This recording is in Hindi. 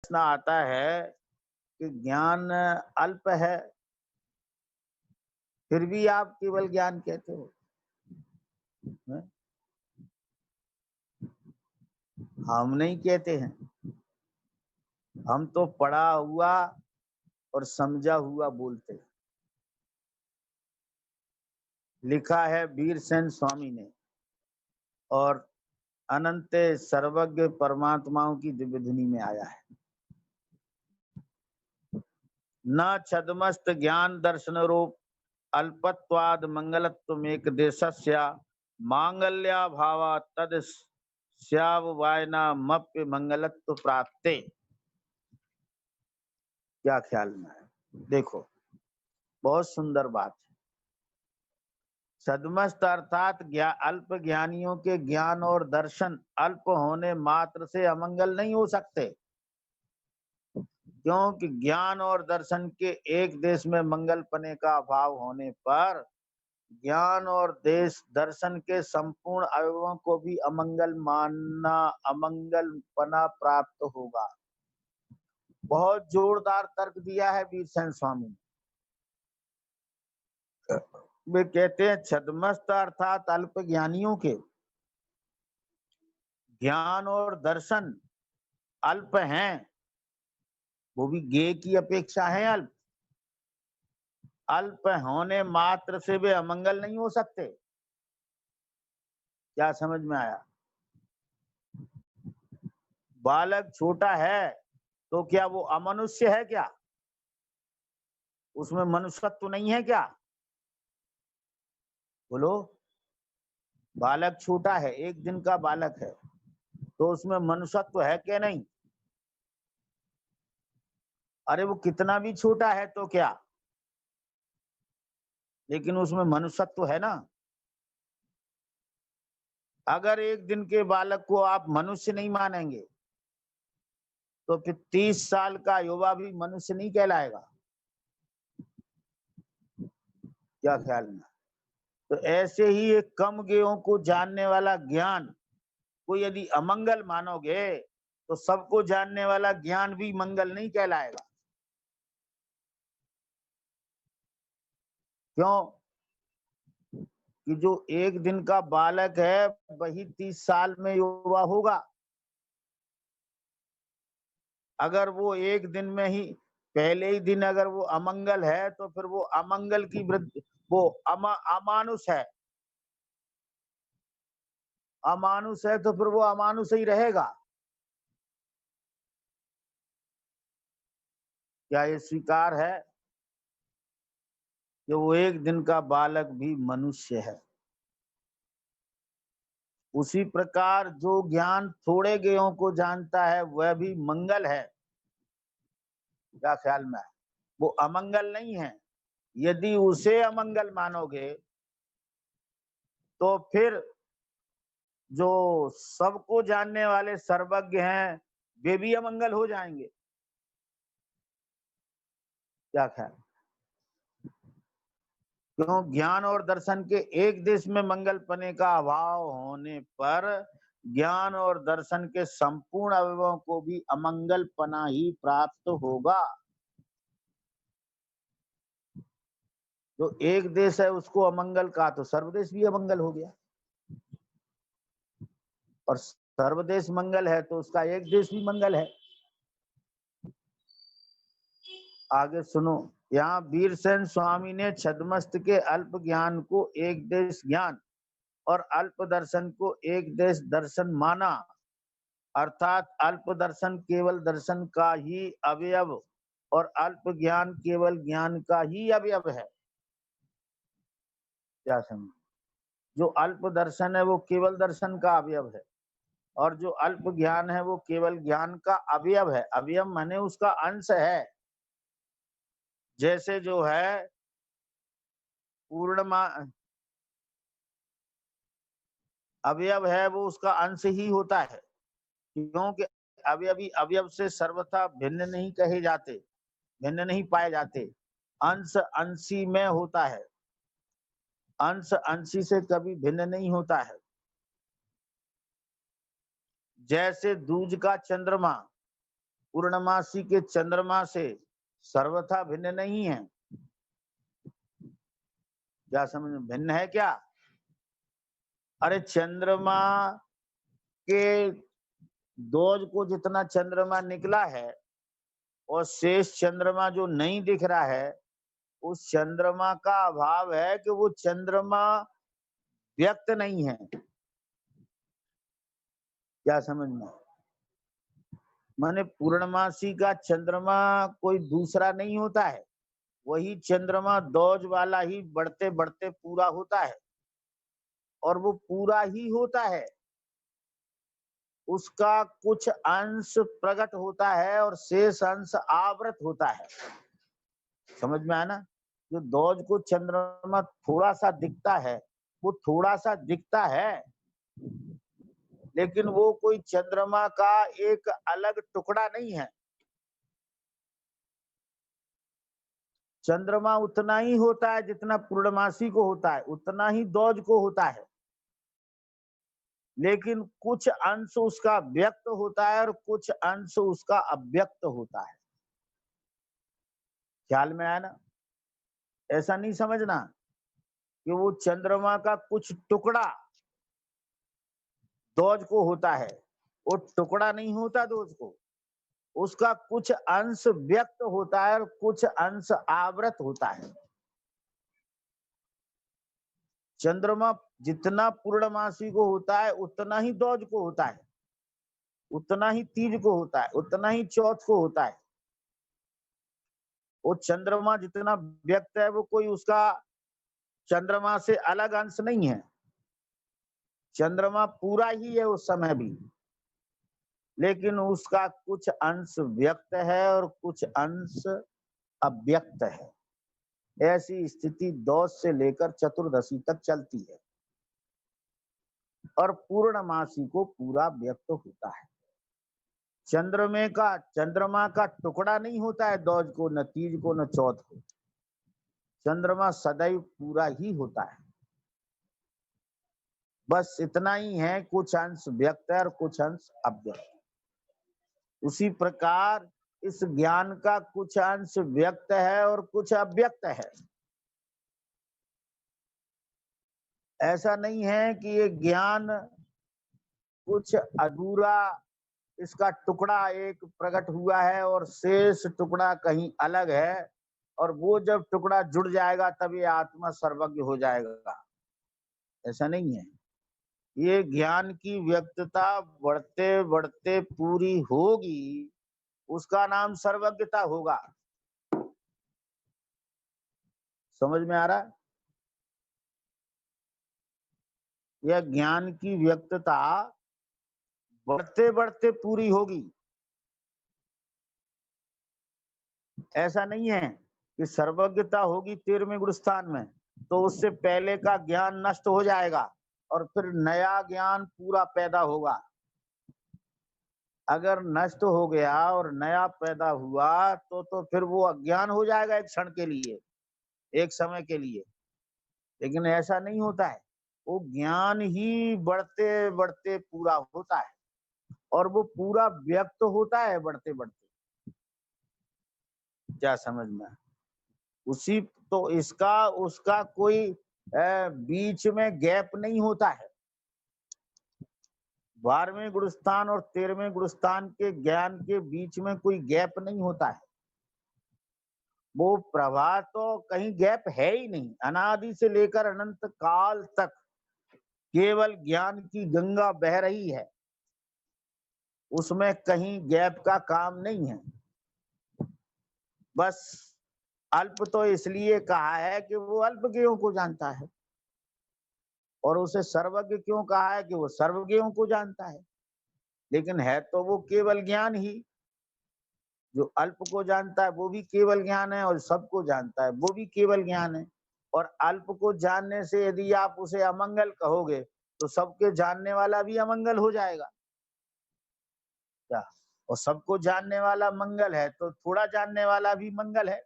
प्रश्न आता है कि ज्ञान अल्प है, फिर भी आप केवल ज्ञान कहते हो। हैं? हम नहीं कहते हैं, हम तो पढ़ा हुआ और समझा हुआ बोलते हैं। लिखा है वीरसेन स्वामी ने, और अनंत सर्वज्ञ परमात्माओं की दिव्य धुनी में आया है। न छदमस्त ज्ञान दर्शन रूप अल्पत्वाद मंगलत्व एक देशस्य मांगल्या भावा तद श्याव वायना मप्य मंगलत्व प्राप्ते। क्या ख्याल में है? देखो, बहुत सुंदर बात है। सदमस्त अर्थात अल्प ज्ञानियों के ज्ञान और दर्शन अल्प होने मात्र से अमंगल नहीं हो सकते, क्योंकि ज्ञान और दर्शन के एक देश में मंगल पने का अभाव होने पर ज्ञान और देश दर्शन के संपूर्ण अवयवों को भी अमंगल मानना, अमंगल पना प्राप्त होगा। बहुत जोरदार तर्क दिया है वीरसेन स्वामी ने। वे कहते हैं छद्मस्त अर्थात अल्प ज्ञानियों के ज्ञान और दर्शन अल्प हैं, वो भी ज्ञेय की अपेक्षा है अल्प। अल्प होने मात्र से वे अमंगल नहीं हो सकते। क्या समझ में आया? बालक छोटा है तो क्या वो अमनुष्य है क्या? उसमें मनुष्यत्व नहीं है क्या? बोलो। बालक छोटा है, एक दिन का बालक है, तो उसमें मनुष्यत्व है क्या? नहीं। अरे वो कितना भी छोटा है तो क्या, लेकिन उसमें मनुष्यत्व है ना। अगर एक दिन के बालक को आप मनुष्य नहीं मानेंगे तो फिर 30 साल का युवा भी मनुष्य नहीं कहलाएगा। क्या ख्याल में? तो ऐसे ही एक कम ज्ञेयों को जानने वाला ज्ञान को यदि अमंगल मानोगे तो सबको जानने वाला ज्ञान भी मंगल नहीं कहलाएगा। क्यों? कि जो एक दिन का बालक है वही 30 साल में युवा होगा। अगर वो एक दिन में ही, पहले ही दिन अगर वो अमंगल है तो फिर वो अमंगल की वृद्धि, वो अमानुष है। अमानुष है तो फिर वो अमानुष ही रहेगा। क्या ये स्वीकार है कि वो एक दिन का बालक भी मनुष्य है? उसी प्रकार जो ज्ञान थोड़े ज्ञेयों को जानता है वह भी मंगल है। क्या ख्याल में है? वो अमंगल नहीं है। यदि उसे अमंगल मानोगे तो फिर जो सबको जानने वाले सर्वज्ञ हैं वे भी अमंगल हो जाएंगे। क्या ख्याल? क्यों? ज्ञान और दर्शन के एक देश में मंगल पने का अभाव होने पर ज्ञान और दर्शन के संपूर्ण अवयवों को भी अमंगल पना ही प्राप्त होगा। जो एक देश है उसको अमंगल का तो सर्वदेश भी अमंगल हो गया, और सर्वदेश मंगल है तो उसका एक देश भी मंगल है। आगे सुनो, यहाँ वीरसेन स्वामी ने छद्मस्त के अल्प ज्ञान को एक देश ज्ञान और अल्प दर्शन को एक देश दर्शन माना, अर्थात अल्प दर्शन केवल दर्शन का ही अवयव और अल्प ज्ञान केवल ज्ञान का ही अवयव है। क्या समझ? जो अल्प दर्शन है वो केवल दर्शन का अवयव है, और जो अल्प ज्ञान है वो केवल ज्ञान का अवयव है। अवयव माने उसका अंश है। जैसे जो है पूर्णमा अवयव है वो उसका अंश ही होता है, क्योंकि अवयवी अवयव से सर्वथा भिन्न नहीं कहे जाते, भिन्न नहीं पाए जाते। अंश अंशी में होता है, अंश अंशी से कभी भिन्न नहीं होता है। जैसे दूज का चंद्रमा पूर्णमासी के चंद्रमा से सर्वथा भिन्न नहीं है। क्या समझ में भिन्न है क्या? अरे चंद्रमा के दोज को जितना चंद्रमा निकला है और शेष चंद्रमा जो नहीं दिख रहा है, उस चंद्रमा का अभाव है कि वो चंद्रमा व्यक्त नहीं है। क्या समझ में? माने पूर्णमासी का चंद्रमा कोई दूसरा नहीं होता है, वही चंद्रमा दोज वाला ही बढ़ते बढ़ते पूरा होता है, और वो पूरा ही होता है। उसका कुछ अंश प्रकट होता है और शेष अंश आवृत होता है। समझ में आया ना? जो दोज को चंद्रमा थोड़ा सा दिखता है, वो थोड़ा सा दिखता है, लेकिन वो कोई चंद्रमा का एक अलग टुकड़ा नहीं है। चंद्रमा उतना ही होता है जितना पूर्णमासी को होता है, उतना ही दोज को होता है, लेकिन कुछ अंश उसका व्यक्त होता है और कुछ अंश उसका अव्यक्त होता है। ख्याल में आया ना? ऐसा नहीं समझना कि वो चंद्रमा का कुछ टुकड़ा दोज को होता है, वो टुकड़ा नहीं होता दोज को, उसका कुछ अंश व्यक्त होता है और कुछ अंश आवृत होता है। चंद्रमा जितना पूर्णमासी को होता है उतना ही दोज को होता है, उतना ही तीज को होता है, उतना ही चौथ को होता है। वो चंद्रमा जितना व्यक्त है वो कोई उसका चंद्रमा से अलग अंश नहीं है। चंद्रमा पूरा ही है उस समय भी, लेकिन उसका कुछ अंश व्यक्त है और कुछ अंश अव्यक्त है। ऐसी स्थिति दौस से लेकर चतुर्दशी तक चलती है, और पूर्णमासी को पूरा व्यक्त होता है। चंद्रमा का टुकड़ा नहीं होता है दौज को, न तीज को, न चौथ को। चंद्रमा सदैव पूरा ही होता है। बस इतना ही है, कुछ अंश व्यक्त है और कुछ अंश अव्यक्त। उसी प्रकार इस ज्ञान का कुछ अंश व्यक्त है और कुछ अव्यक्त है। ऐसा नहीं है कि ये ज्ञान कुछ अधूरा, इसका टुकड़ा एक प्रकट हुआ है और शेष टुकड़ा कहीं अलग है, और वो जब टुकड़ा जुड़ जाएगा तब ये आत्मा सर्वज्ञ हो जाएगा। ऐसा नहीं है। ये ज्ञान की व्यक्तता बढ़ते बढ़ते पूरी होगी, उसका नाम सर्वज्ञता होगा। समझ में आ रहा है? यह ज्ञान की व्यक्तता बढ़ते बढ़ते पूरी होगी। ऐसा नहीं है कि सर्वज्ञता होगी 13वें गुणस्थान में तो उससे पहले का ज्ञान नष्ट हो जाएगा और फिर नया ज्ञान पूरा पैदा होगा। अगर नष्ट हो गया और नया पैदा हुआ तो फिर वो अज्ञान हो जाएगा एक क्षण के लिए, एक समय के लिए। लेकिन ऐसा नहीं होता है, वो ज्ञान ही बढ़ते बढ़ते पूरा होता है और वो पूरा व्यक्त होता है बढ़ते बढ़ते। क्या समझ में? उसी तो इसका उसका कोई बीच में गैप नहीं होता है। 12वें गुणस्थान और 13वें गुणस्थान के ज्ञान के बीच में कोई गैप नहीं होता है। वो प्रवाह तो कहीं गैप है ही नहीं। अनादि से लेकर अनंत काल तक केवल ज्ञान की गंगा बह रही है, उसमें कहीं गैप का काम नहीं है। बस अल्प तो इसलिए कहा है कि वो अल्पज्ञों को जानता है, और उसे सर्वज्ञ क्यों कहा है कि वो सर्वज्ञों को जानता है। लेकिन है तो वो केवल ज्ञान ही। जो अल्प को जानता है वो भी केवल ज्ञान है, और सबको जानता है वो भी केवल ज्ञान है। और अल्प को जानने से यदि आप उसे अमंगल कहोगे तो सबके जानने वाला भी अमंगल हो जाएगा। क्या? और सबको जानने वाला मंगल है तो थोड़ा जानने वाला भी मंगल है।